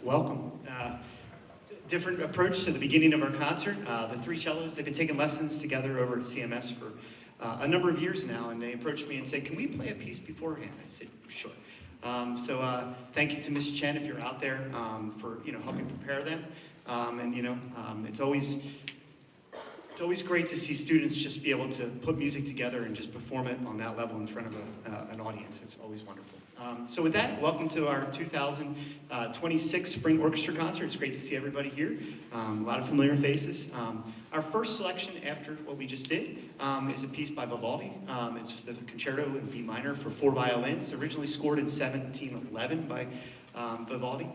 welcome. Different approach to the beginning of our concert. The three cellos, they've been taking lessons together over at CMS for a number of years now, and they approached me and said, can we play a piece beforehand? I said, sure. Thank you to Ms. Chen if you're out there for helping prepare them. It's always great to see students just be able to put music together and just perform it on that level in front of an audience. It's always wonderful. So with that, welcome to our 2026 Spring Orchestra Concert. It's great to see everybody here. A lot of familiar faces. Our first selection after what we just did is a piece by Vivaldi. It's the Concerto in B minor for 4 violins, originally scored in 1711 by Vivaldi.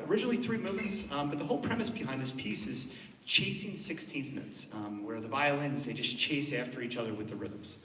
Originally 3 movements, but the whole premise behind this piece is chasing 16th notes, where the violins, they just chase after each other with the rhythms.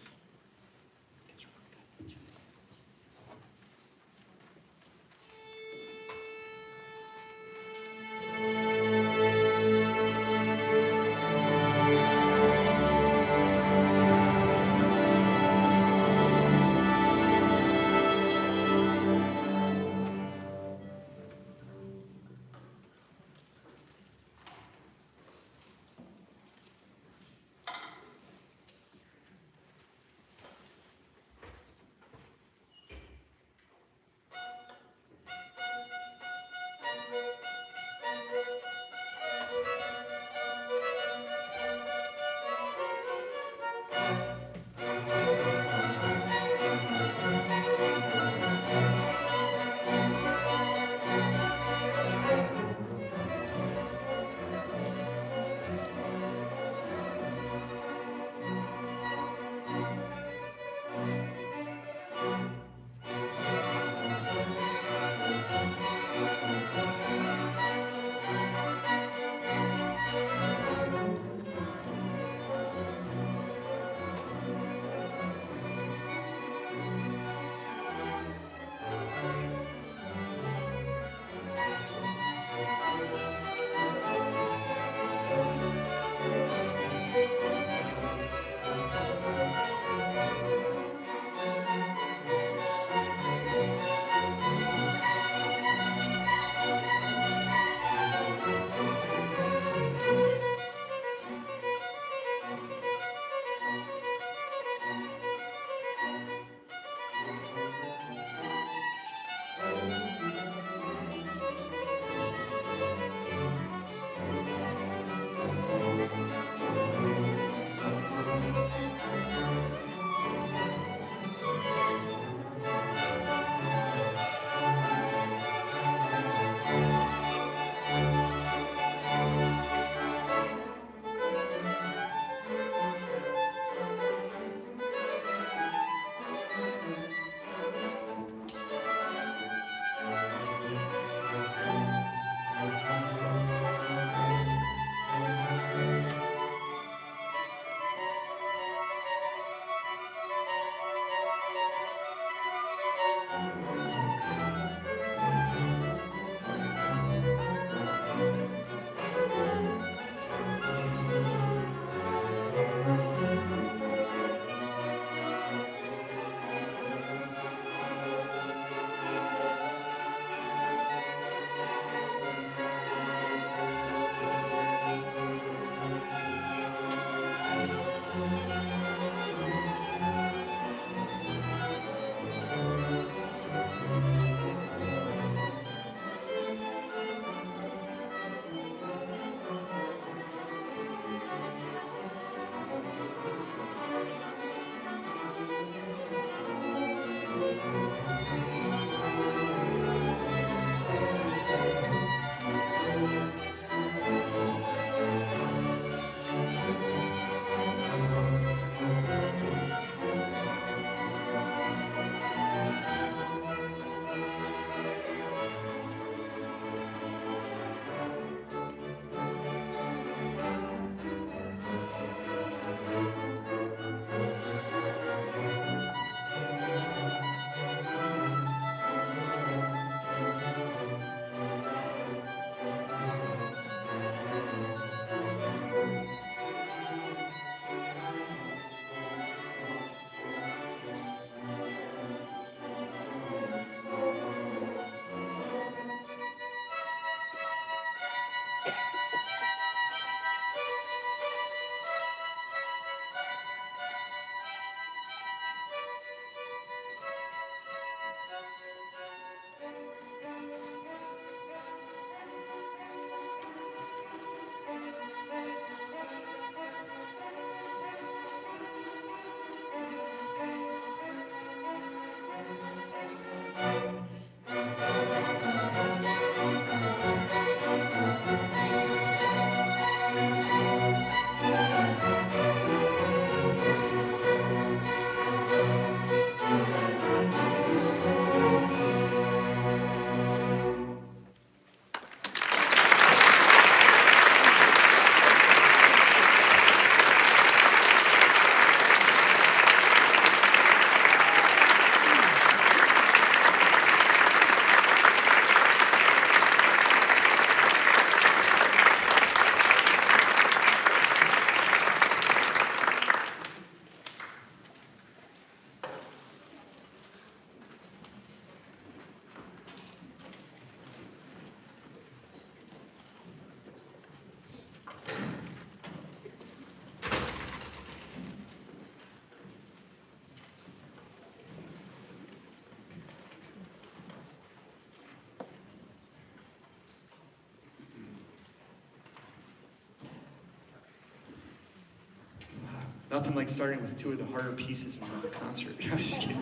Nothing like starting with two of the harder pieces in the concert. I was just kidding.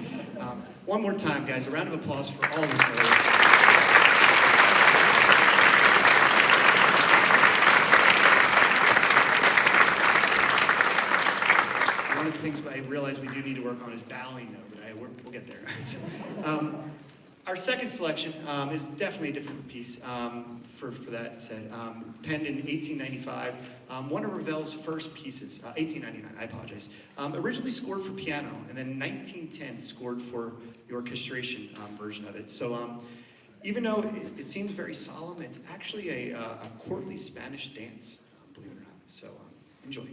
One more time, guys, a round of applause for all these players. One of the things I realize we do need to work on is bowing, though, but we'll get there. So, our second selection is definitely a different piece for that set. Penned in 1895, one of Ravel's first pieces, 1899, I apologize. Originally scored for piano, and then in 1910 scored for the orchestration version of it. So even though it seems very solemn, it's actually a courtly Spanish dance, believe it or not. So enjoy.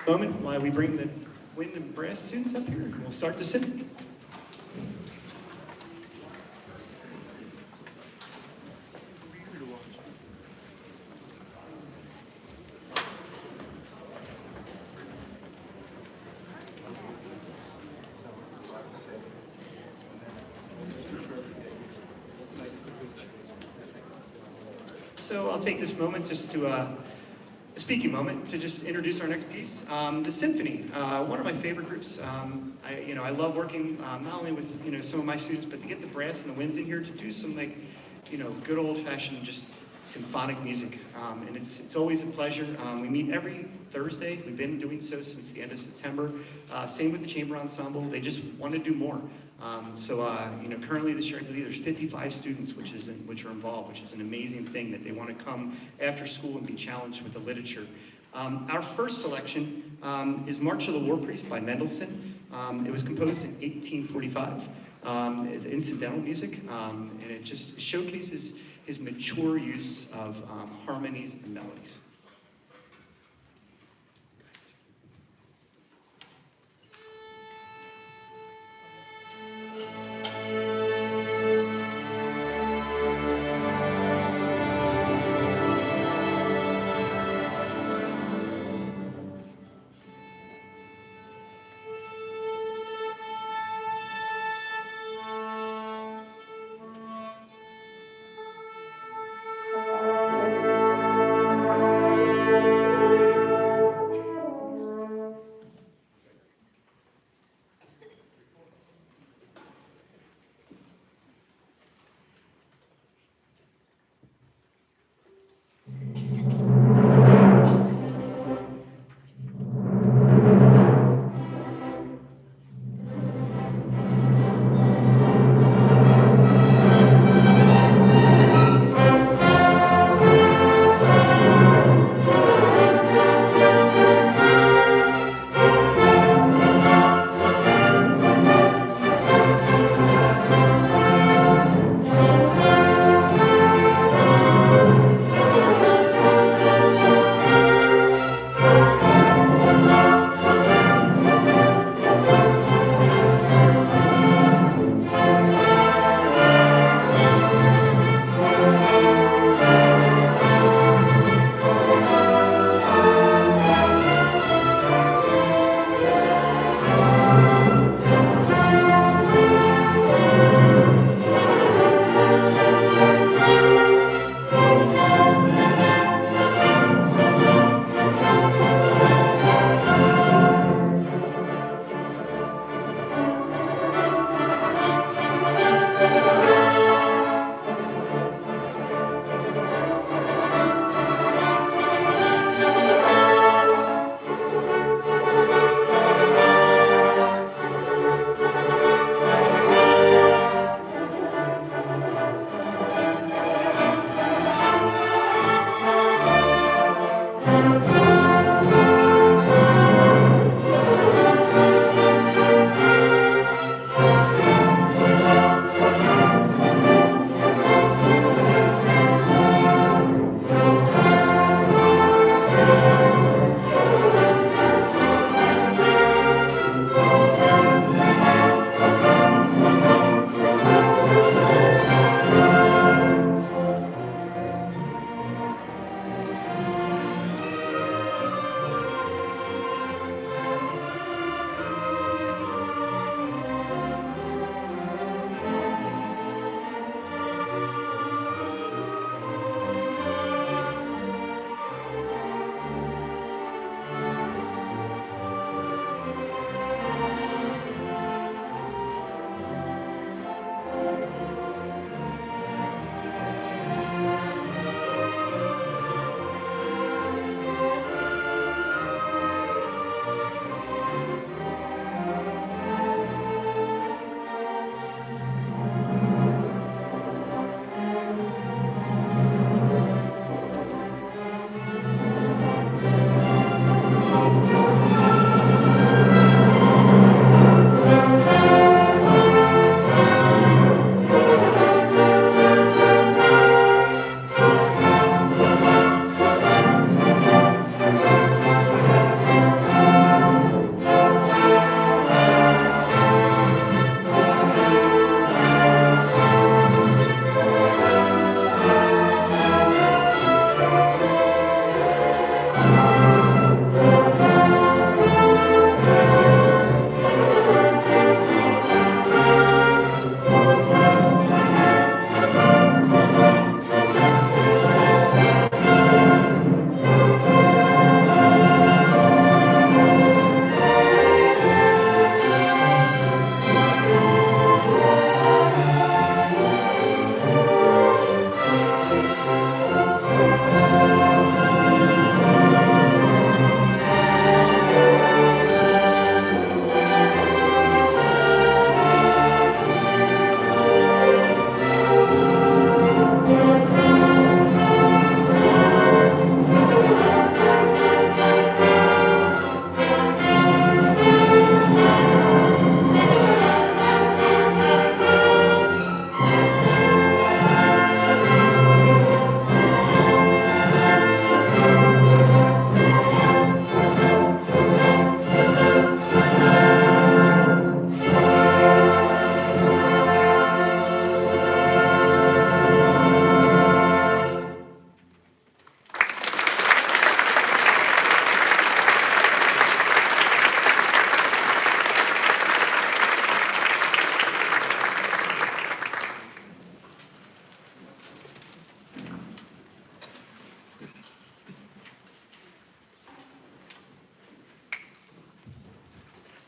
moment while we bring the wind and brass students up here, and we'll start the symphony. So I'll take this moment just to, a speaking moment, to just introduce our next piece. The Symphony, one of my favorite groups. I love working not only with, some of my students, but to get the brass and the winds in here to do some good old-fashioned just symphonic music. And it's always a pleasure. We meet every Thursday. We've been doing so since the end of September. Same with the chamber ensemble. They just want to do more. Currently this year, I believe there's 55 students which are involved, which is an amazing thing that they want to come after school and be challenged with the literature. Our first selection is March of the War Priest by Mendelssohn. It was composed in 1845 as incidental music, and it just showcases his mature use of harmonies and melodies.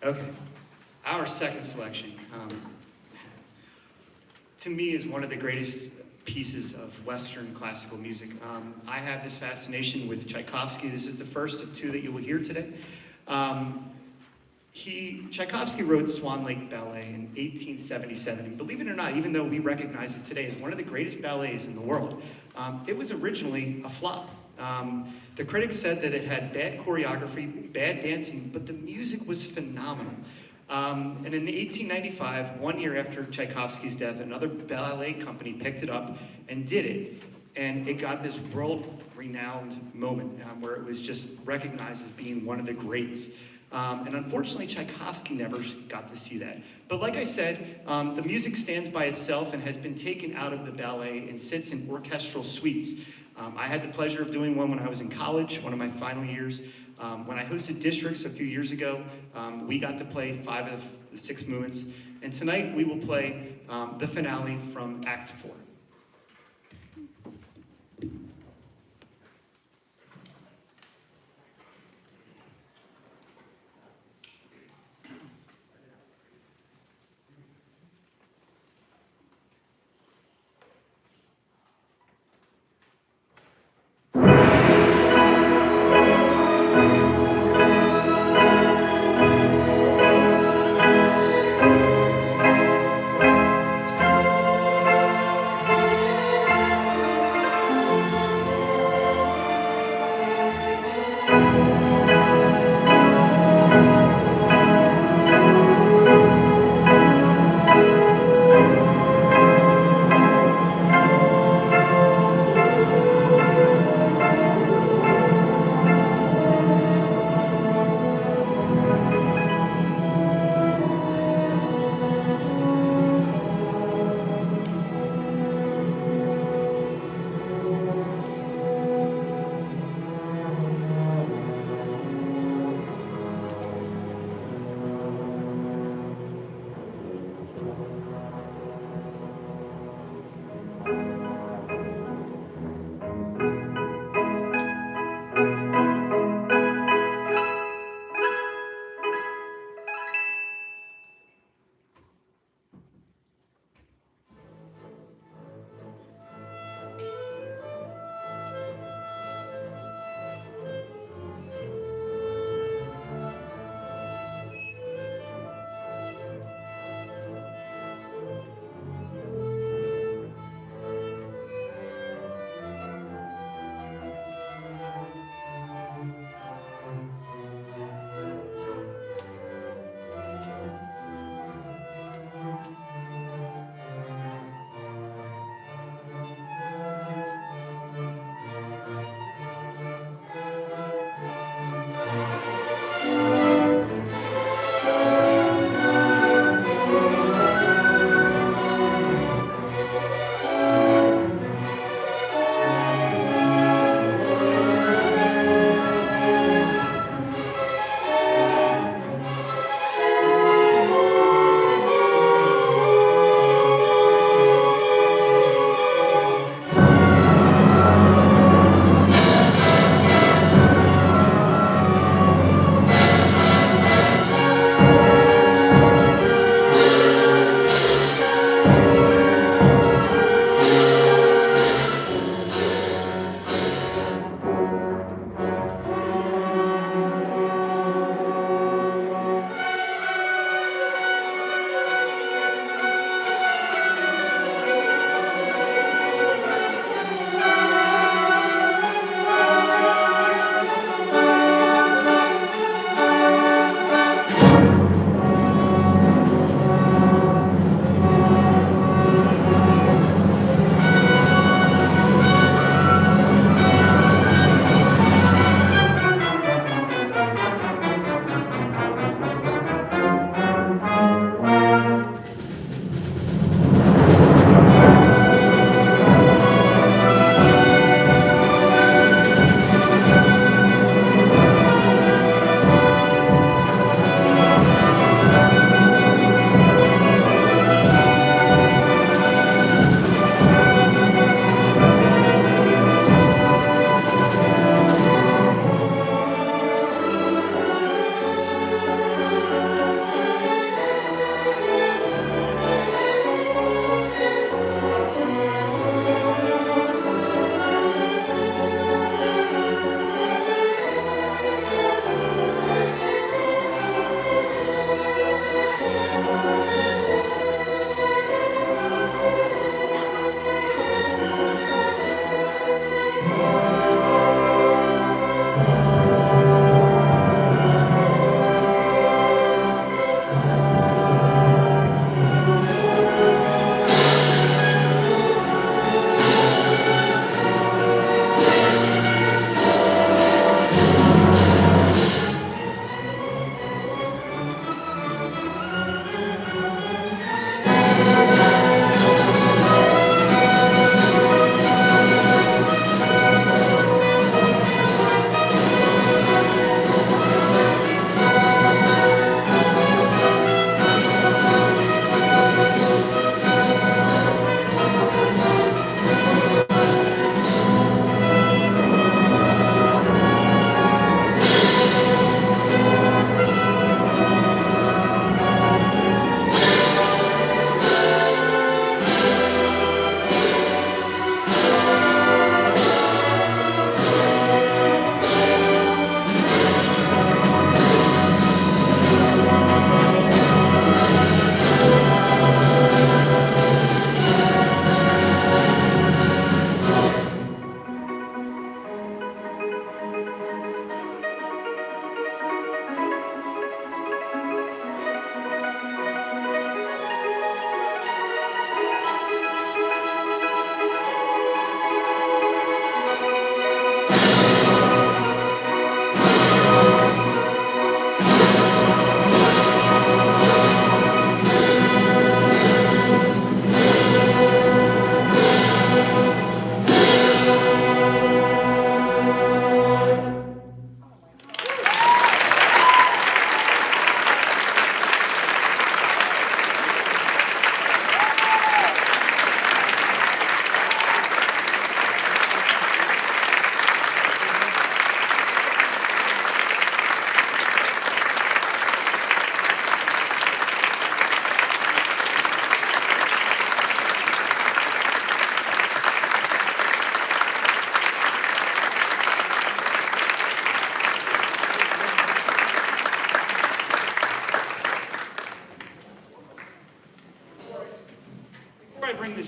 Okay. Our second selection, to me, is one of the greatest pieces of Western classical music. I have this fascination with Tchaikovsky. This is the first of two that you will hear today. Tchaikovsky wrote Swan Lake Ballet in 1877, and believe it or not, even though we recognize it today as one of the greatest ballets in the world, it was originally a flop. The critics said that it had bad choreography, bad dancing, but the music was phenomenal. And in 1895, 1 year after Tchaikovsky's death, another ballet company picked it up and did it. And it got this world-renowned moment where it was just recognized as being one of the greats. And unfortunately, Tchaikovsky never got to see that. But like I said, the music stands by itself and has been taken out of the ballet and sits in orchestral suites. I had the pleasure of doing one when I was in college, one of my final years. When I hosted districts a few years ago, we got to play 5 of the 6 movements. And tonight we will play the finale from Act 4.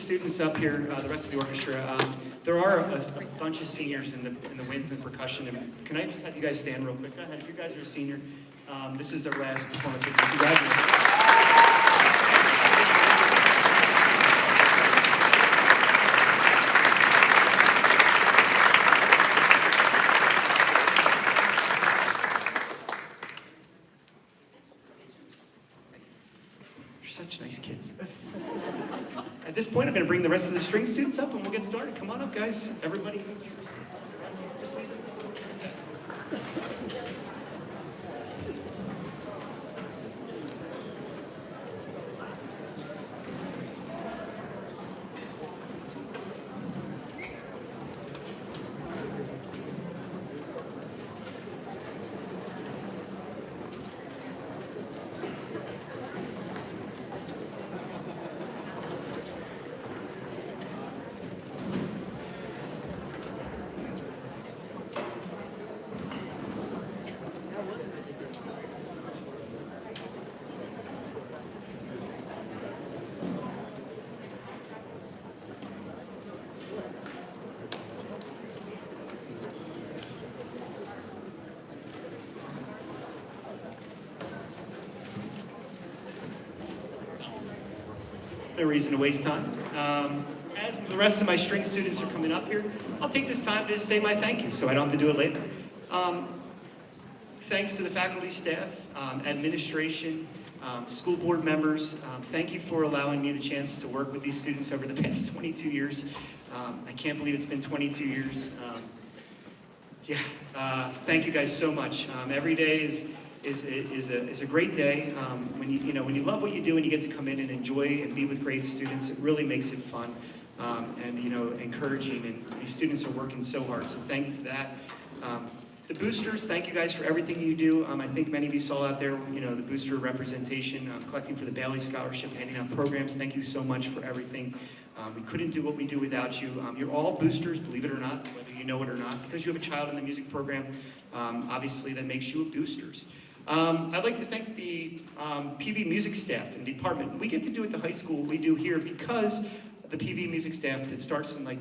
students up here, the rest of the orchestra, there are a bunch of seniors in the winds and percussion. And can I just have you guys stand real quick? Go ahead. If you guys are a senior, this is their last performance. Congratulations. Such nice kids. At this point, I'm going to bring the rest of the string students up and we'll get started. Come on up, guys. Everybody. No reason to waste time. As the rest of my string students are coming up here, I'll take this time to just say my thank you so I don't have to do it later. Thanks to the faculty, staff, administration, school board members. Thank you for allowing me the chance to work with these students over the past 22 years. I can't believe it's been 22 years. Thank you guys so much. Every day is a great day. When you love what you do and you get to come in and enjoy and be with great students, it really makes it fun and encouraging. And these students are working so hard, so thank you for that. The boosters, thank you guys for everything you do. I think many of you saw out there, the booster representation, collecting for the Bailey Scholarship, handing out programs. Thank you so much for everything. We couldn't do what we do without you. You're all boosters, believe it or not, whether you know it or not. Because you have a child in the music program, obviously that makes you a boosters. I'd like to thank the PV music staff and department. We get to do at the high school what we do here because the PV music staff that starts in the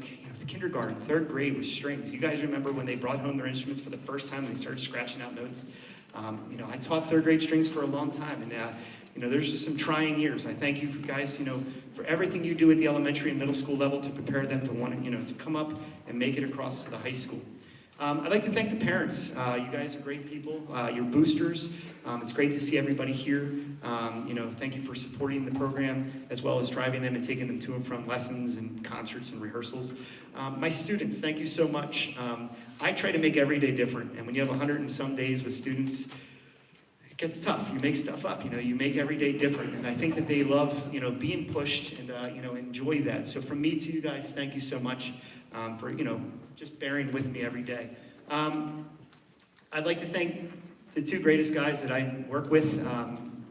kindergarten, 3rd grade with strings. You guys remember when they brought home their instruments for the first time and they started scratching out notes? I taught 3rd grade strings for a long time, and there's just some trying years. I thank you guys, for everything you do at the elementary and middle school level to prepare them to want to come up and make it across to the high school. I'd like to thank the parents. You guys are great people. You're boosters. It's great to see everybody here. Thank you for supporting the program as well as driving them and taking them to and from lessons and concerts and rehearsals. My students, thank you so much. I try to make every day different, and when you have 100 and some days with students, it gets tough. You make stuff up. You make every day different, and I think that they love being pushed and enjoy that. So from me to you guys, thank you so much for just bearing with me every day. I'd like to thank the 2 greatest guys that I work with,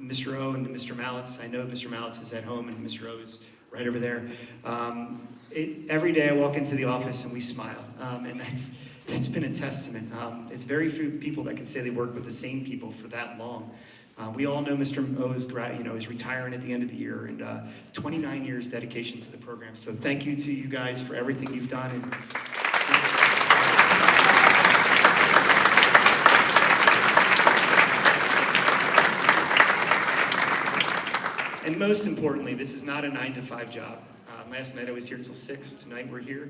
Mr. O and Mr. Mallitz. I know Mr. Mallitz is at home and Mr. O is right over there. Every day I walk into the office and we smile, and that's been a testament. It's very few people that can say they work with the same people for that long. We all know Mr. O is retiring at the end of the year, and 29 years dedication to the program. So thank you to you guys for everything you've done. And most importantly, this is not a 9-to-5 job. Last night I was here till 6. Tonight we're here.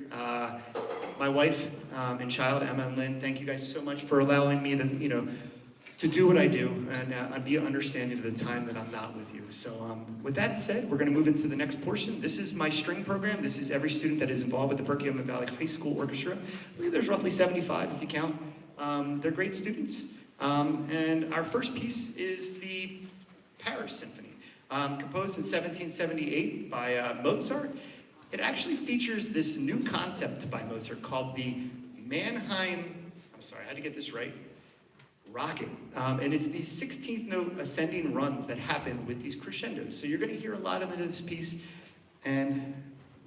My wife and child, Emma and Lynn, thank you guys so much for allowing me to do what I do and be understanding of the time that I'm not with you. So with that said, we're going to move into the next portion. This is my string program. This is every student that is involved with the Perkiomen Valley High School Orchestra. I believe there's roughly 75 if you count. They're great students. And our first piece is the Paris Symphony. Composed in 1778 by Mozart. It actually features this new concept by Mozart called the Mannheim, I'm sorry, I had to get this right, rocket. And it's these 16th note ascending runs that happen with these crescendos. So you're going to hear a lot of it in this piece, and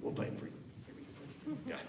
we'll play it for you. Here we go. Let's do it. Go ahead.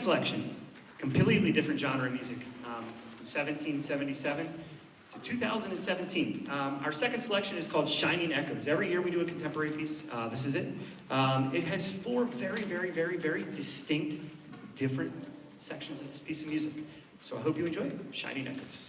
selection, completely different genre of music, from 1777 to 2017. Our second selection is called Shining Echoes. Every year we do a contemporary piece. This is it. It has four very, very, very, very distinct, different sections of this piece of music. So I hope you enjoy it. Shining Echoes.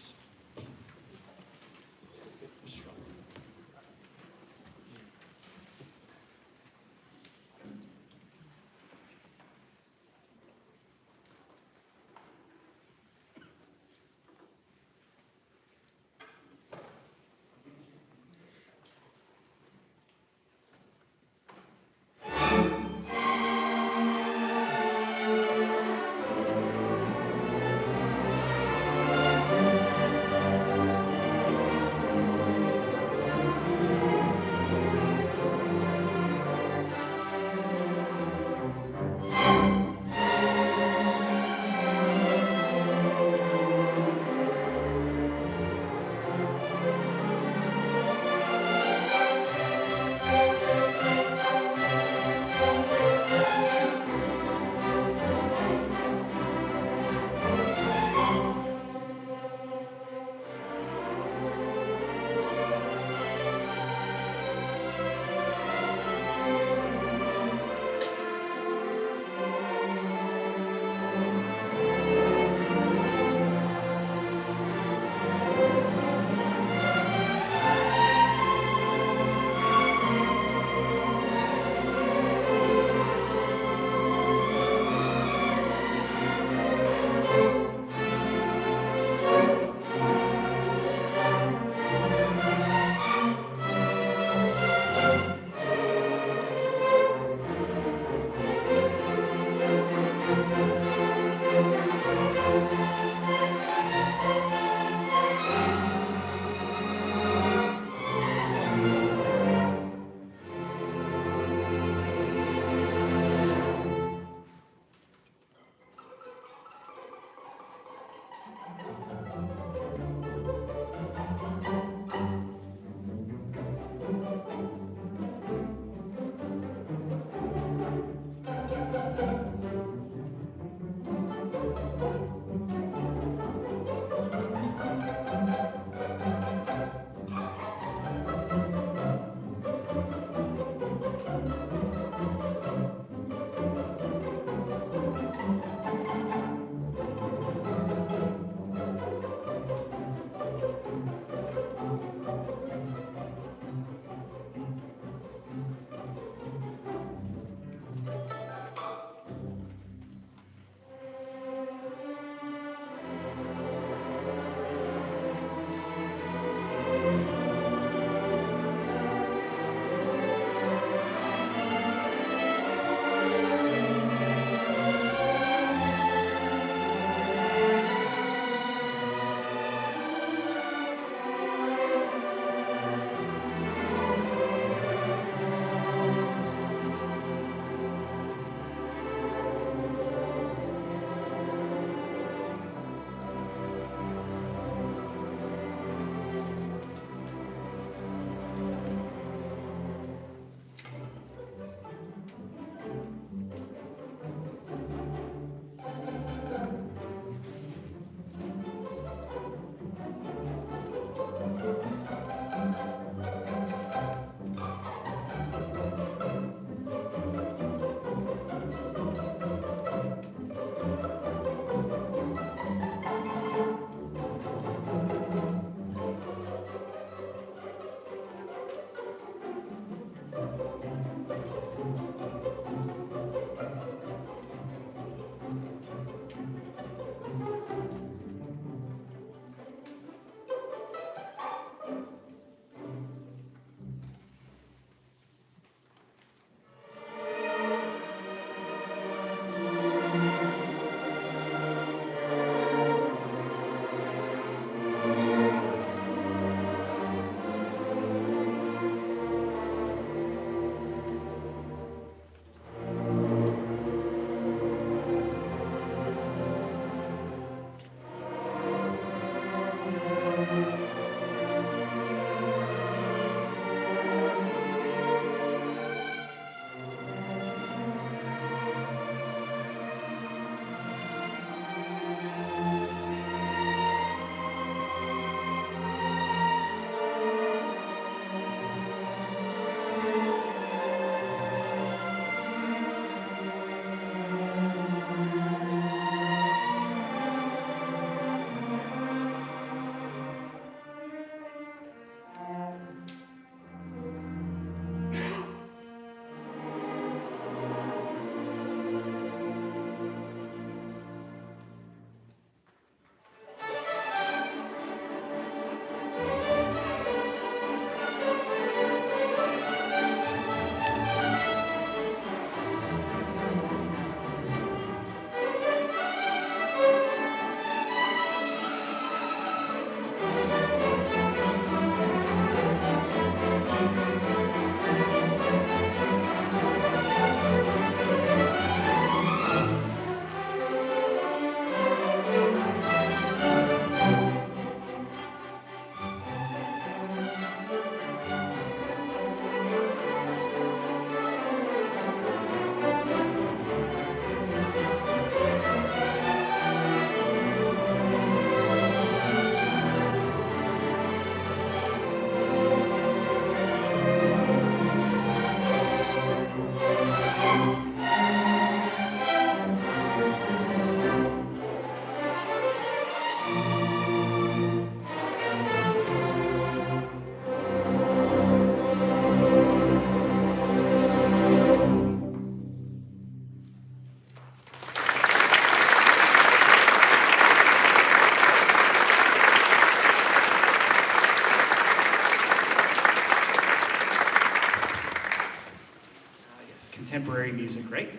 great music, right?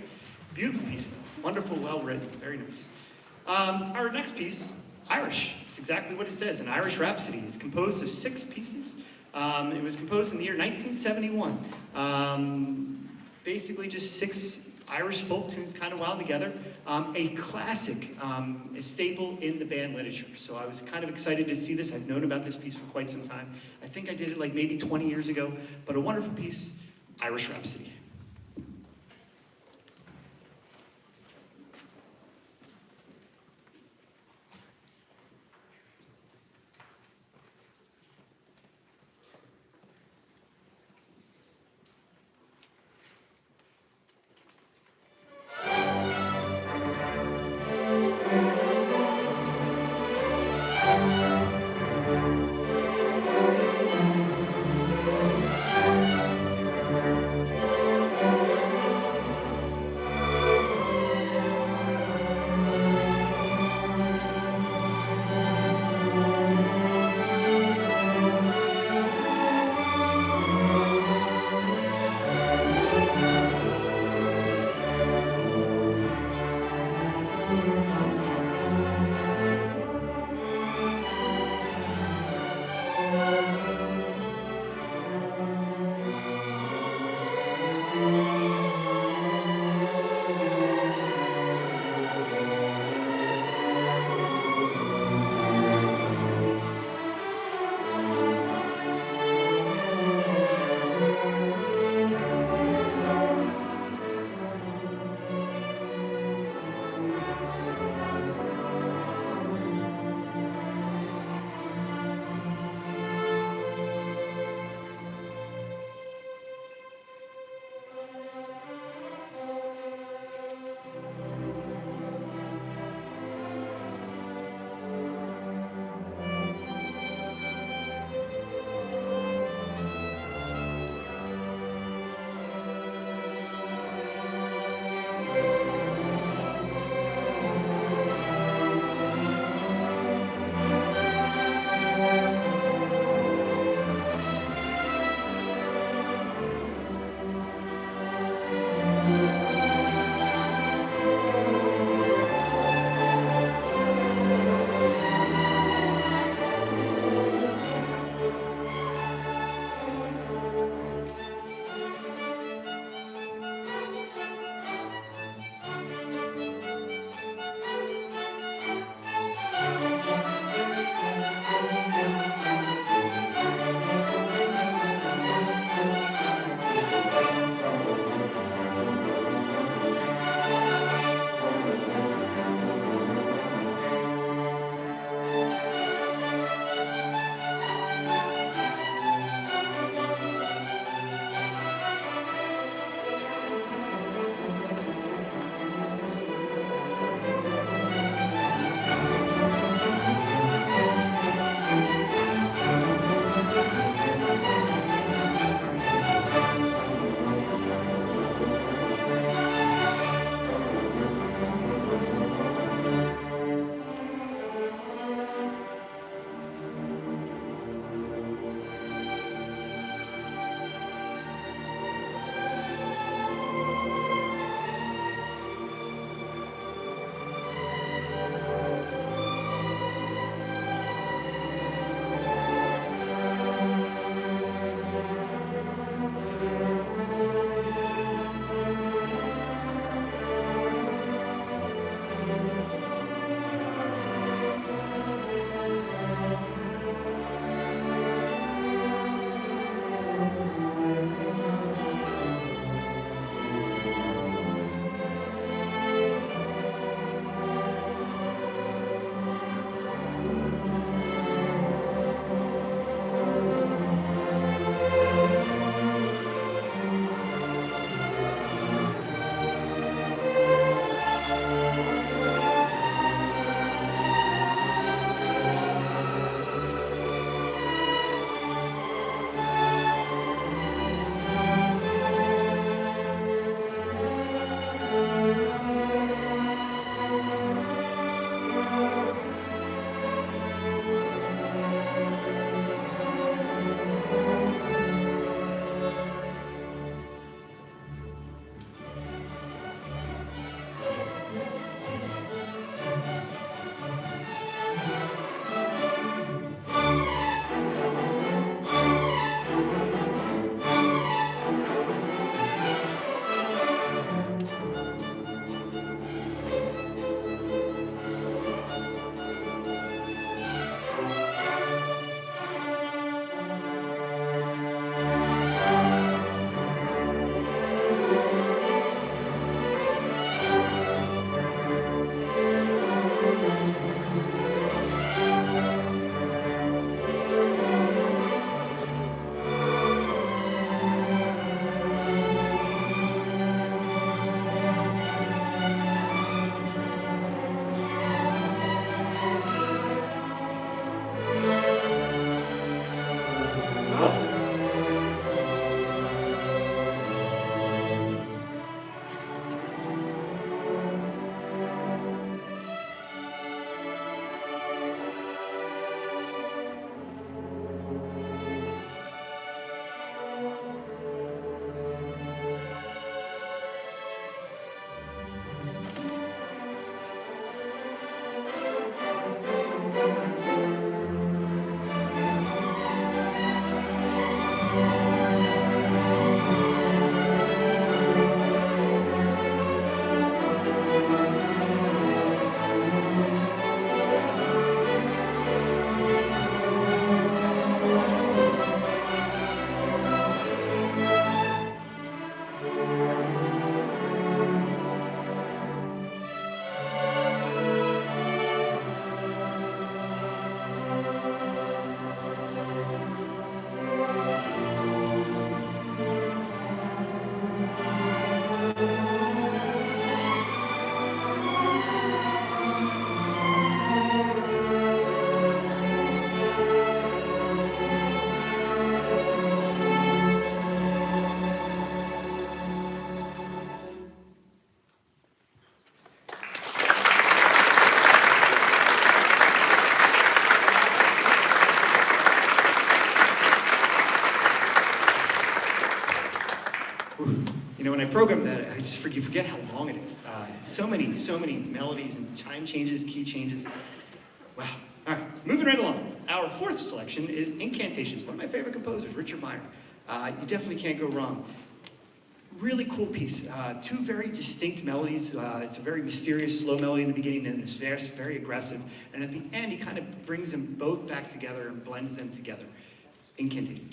Beautiful piece, though. Wonderful, well written, very nice. Our next piece, Irish. It's exactly what it says, an Irish Rhapsody. It's composed of 6 pieces. It was composed in the year 1971. Basically just 6 Irish folk tunes kind of wound together. A classic, a staple in the band literature. So I was kind of excited to see this. I've known about this piece for quite some time. I think I did it like maybe 20 years ago, but a wonderful piece, Irish Rhapsody. when I programmed that, I just forget how long it is. So many melodies and chime changes, key changes. Wow. All right, moving right along. Our fourth selection is Incantations, one of my favorite composers, Richard Meyer. You definitely can't go wrong. Really cool piece. Two very distinct melodies. It's a very mysterious, slow melody in the beginning, and it's very aggressive. And at the end, he kind of brings them both back together and blends them together. Incantation.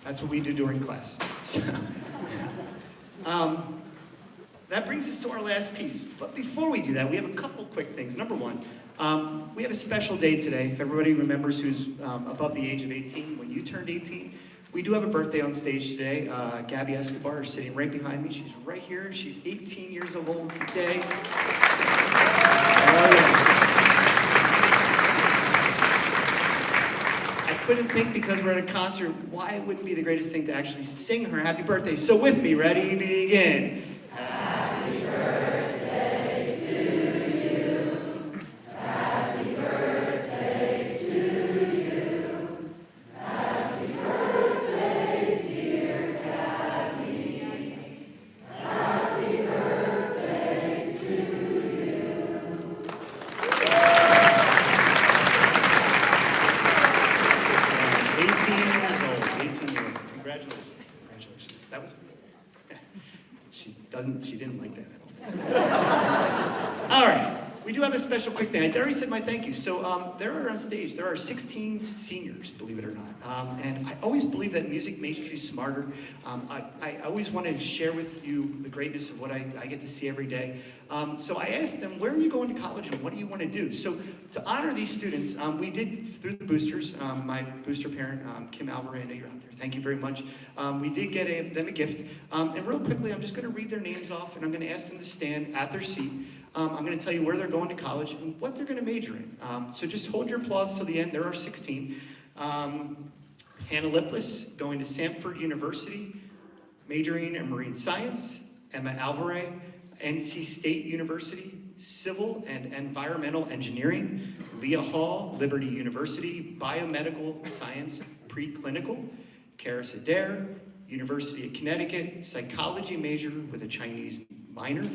That's what we do during class. So, that brings us to our last piece. But before we do that, we have a couple quick things. Number one, we have a special day today. If everybody remembers who's above the age of 18, when you turned 18, we do have a birthday on stage today. Gabby Escobar is sitting right behind me. She's right here. She's 18 years old today. Oh, yes. I couldn't think, because we're at a concert, why it wouldn't be the greatest thing to actually sing her happy birthday. So with me, ready, begin. Happy birthday to you. Happy birthday to you. Happy birthday, dear Gabby. Happy birthday to you. 18 years old, 18 years old. Congratulations. Congratulations. That was, she didn't like that at all. All right. We do have a special quick thing. I already said my thank you. So there are on stage, there are 16 seniors, believe it or not. And I always believe that music makes you smarter. I always want to share with you the greatness of what I get to see every day. So I asked them, where are you going to college and what do you want to do? So to honor these students, we did, through the boosters, my booster parent, Kim Alvarez, I know you're out there. Thank you very much. We did get them a gift. And real quickly, I'm just going to read their names off and I'm going to ask them to stand at their seat. I'm going to tell you where they're going to college and what they're going to major in. So just hold your applause till the end. There are 16. Hannah Lipless, going to Samford University, majoring in marine science. Emma Alvarez, NC State University, civil and environmental engineering. Leah Hall, Liberty University, biomedical science, preclinical. Karis Adair, University of Connecticut, psychology major with a Chinese minor.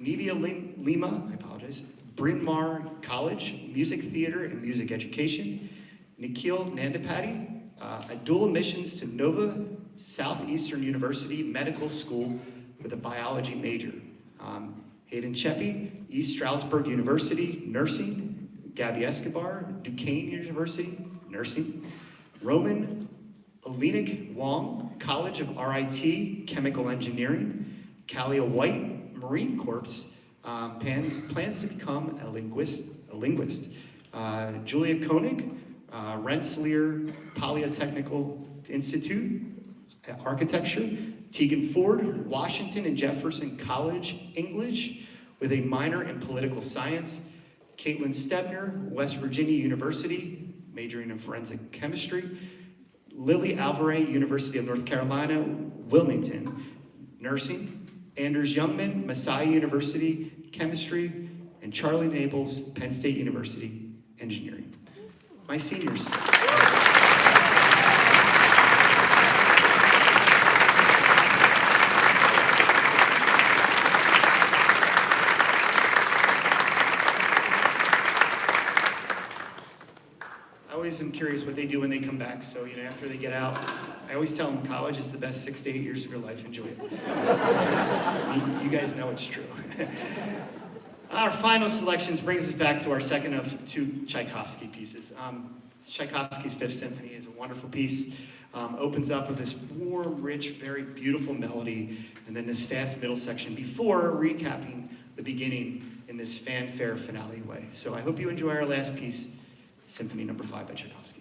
Nevia Lima, I apologize, Bryn Mawr College, music theater and music education. Nikhil Nandapati, a dual admissions to Nova Southeastern University Medical School with a biology major. Hayden Cheppy, East Stroudsburg University, nursing. Gabby Escobar, Duquesne University, nursing. Roman Olenik Wong, College of RIT, chemical engineering. Kalia White, Marine Corps, plans to become a linguist. Julia Koenig, Rensselaer Polytechnical Institute, architecture. Tegan Ford, Washington and Jefferson College, English, with a minor in political science. Caitlin Stebner, West Virginia University, majoring in forensic chemistry. Lily Alvarez, University of North Carolina, Wilmington, nursing. Anders Youngman, Messiah University, chemistry, and Charlie Naples, Penn State University, engineering. My seniors. I always am curious what they do when they come back. So, after they get out, I always tell them college is the best 6 to 8 years of your life. Enjoy it. You guys know it's true. Our final selections brings us back to our second of two Tchaikovsky pieces. Tchaikovsky's Fifth Symphony is a wonderful piece. Opens up with this warm, rich, very beautiful melody, and then this fast middle section before recapping the beginning in this fanfare finale way. So I hope you enjoy our last piece, Symphony No. 5 by Tchaikovsky.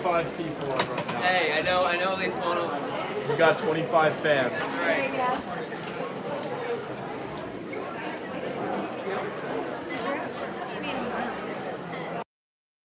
25 people on right now. Hey, I know at least one of them. We got 25 fans. All right.